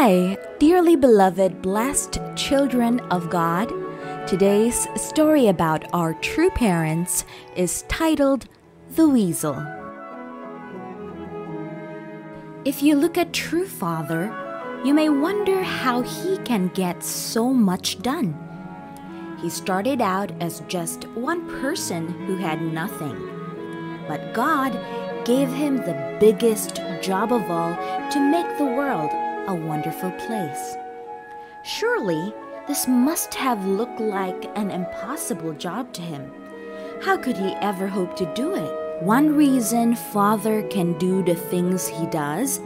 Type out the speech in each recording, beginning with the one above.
Hi, dearly beloved, blessed children of God. Today's story about our true parents is titled The Weasel. If you look at True Father, you may wonder how he can get so much done. He started out as just one person who had nothing. But God gave him the biggest job of all to make the world a wonderful place. Surely, this must have looked like an impossible job to him. How could he ever hope to do it? One reason Father can do the things he does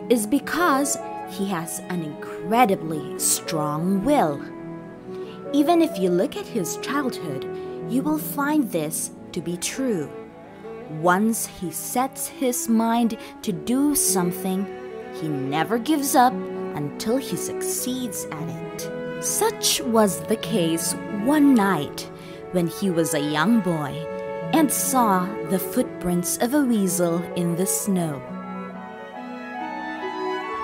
is because he has an incredibly strong will. Even if you look at his childhood, you will find this to be true. Once he sets his mind to do something, he never gives up until he succeeds at it. Such was the case one night when he was a young boy and saw the footprints of a weasel in the snow.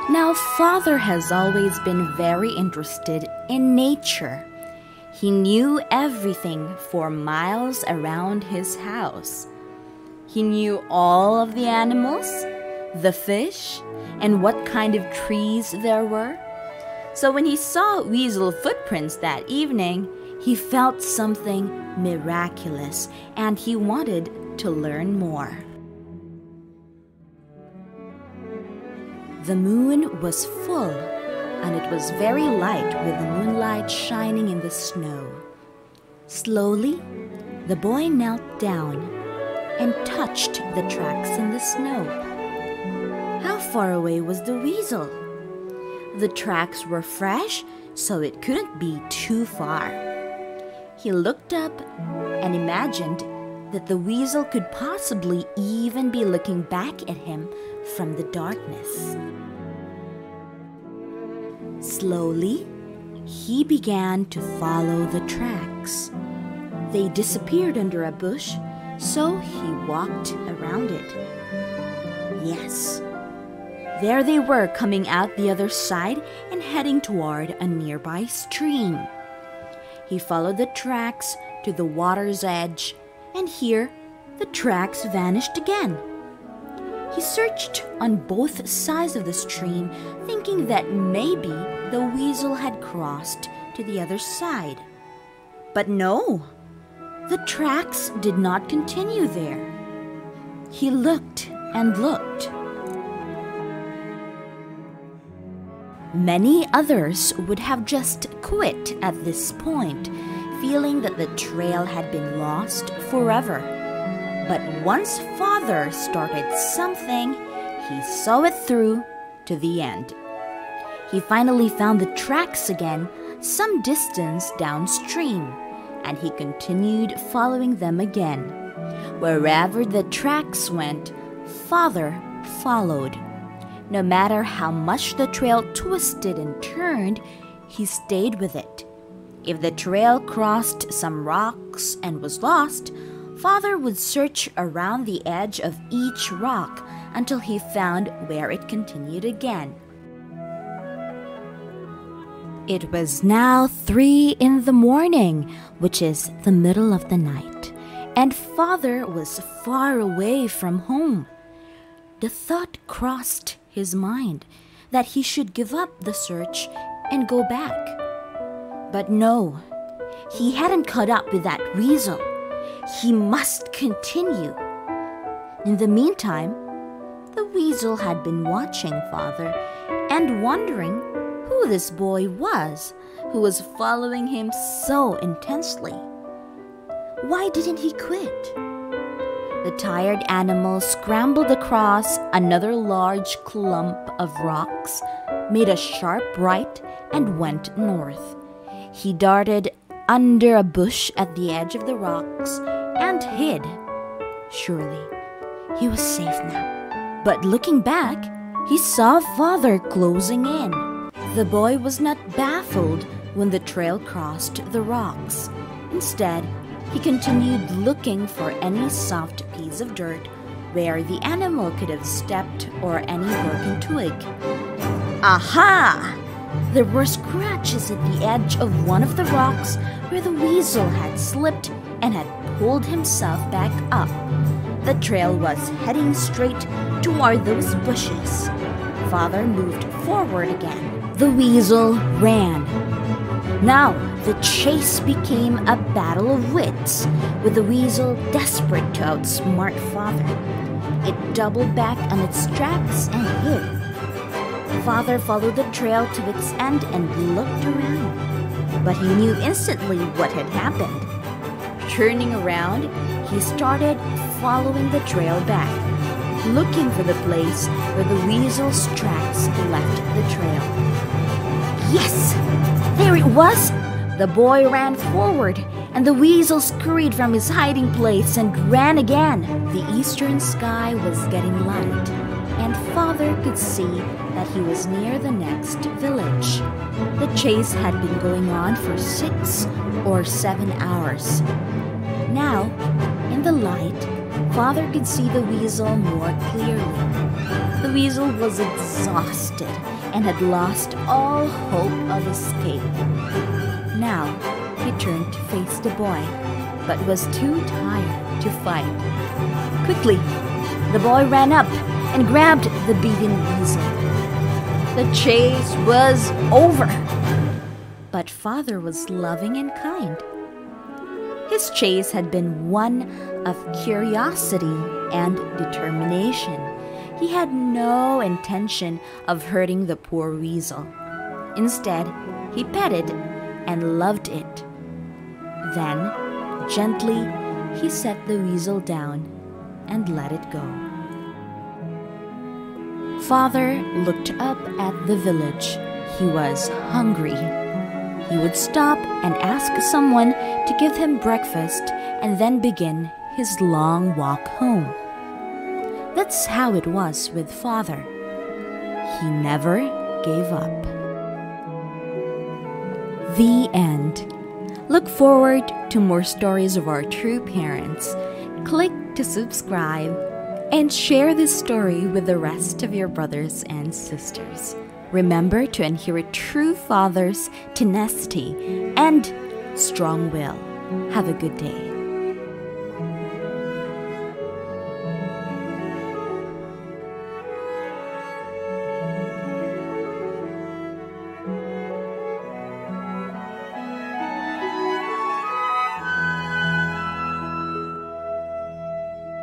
Now, Father has always been very interested in nature. He knew everything for miles around his house. He knew all of the animals, the fish, and what kind of trees there were. So when he saw weasel footprints that evening, he felt something miraculous and he wanted to learn more. The moon was full and it was very light with the moonlight shining in the snow. Slowly, the boy knelt down and touched the tracks in the snow. How far away was the weasel? The tracks were fresh, so it couldn't be too far. He looked up and imagined that the weasel could possibly even be looking back at him from the darkness. Slowly, he began to follow the tracks. They disappeared under a bush, so he walked around it. Yes, there they were, coming out the other side and heading toward a nearby stream. He followed the tracks to the water's edge, and here the tracks vanished again. He searched on both sides of the stream, thinking that maybe the weasel had crossed to the other side. But no, the tracks did not continue there. He looked and looked. Many others would have just quit at this point, feeling that the trail had been lost forever. But once Father started something, he saw it through to the end. He finally found the tracks again, some distance downstream, and he continued following them again. Wherever the tracks went, Father followed. No matter how much the trail twisted and turned, he stayed with it. If the trail crossed some rocks and was lost, Father would search around the edge of each rock until he found where it continued again. It was now 3 in the morning, which is the middle of the night, and Father was far away from home. The thought crossed his mind that he should give up the search and go back. But no, he hadn't caught up with that weasel. He must continue. In the meantime, the weasel had been watching Father and wondering who this boy was who was following him so intensely. Why didn't he quit? The tired animal scrambled across another large clump of rocks, made a sharp right, and went north. He darted under a bush at the edge of the rocks and hid. Surely, he was safe now. But looking back, he saw Father closing in. The boy was not baffled when the trail crossed the rocks. Instead, he continued looking for any soft piece of dirt where the animal could have stepped or any broken twig. Aha! There were scratches at the edge of one of the rocks where the weasel had slipped and had pulled himself back up. The trail was heading straight toward those bushes. Father moved forward again. The weasel ran. Now the chase became a battle of wits, with the weasel desperate to outsmart Father. It doubled back on its tracks and hid. Father followed the trail to its end and looked around, but he knew instantly what had happened. Turning around, he started following the trail back, looking for the place where the weasel's tracks left the trail. Yes! There it was! The boy ran forward, and the weasel scurried from his hiding place and ran again. The eastern sky was getting light, and Father could see that he was near the next village. The chase had been going on for 6 or 7 hours. Now, in the light, Father could see the weasel more clearly. The weasel was exhausted and had lost all hope of escape. Now, he turned to face the boy, but was too tired to fight. Quickly, the boy ran up and grabbed the beaten weasel. The chase was over. But Father was loving and kind. His chase had been one of curiosity and determination. He had no intention of hurting the poor weasel. Instead, he petted and loved it. Then, gently, he set the weasel down and let it go. Father looked up at the village. He was hungry. He would stop and ask someone to give him breakfast and then begin his long walk home. That's how it was with Father. He never gave up. The end. Look forward to more stories of our true parents. Click to subscribe and share this story with the rest of your brothers and sisters. Remember to inherit true father's tenacity and strong will. Have a good day.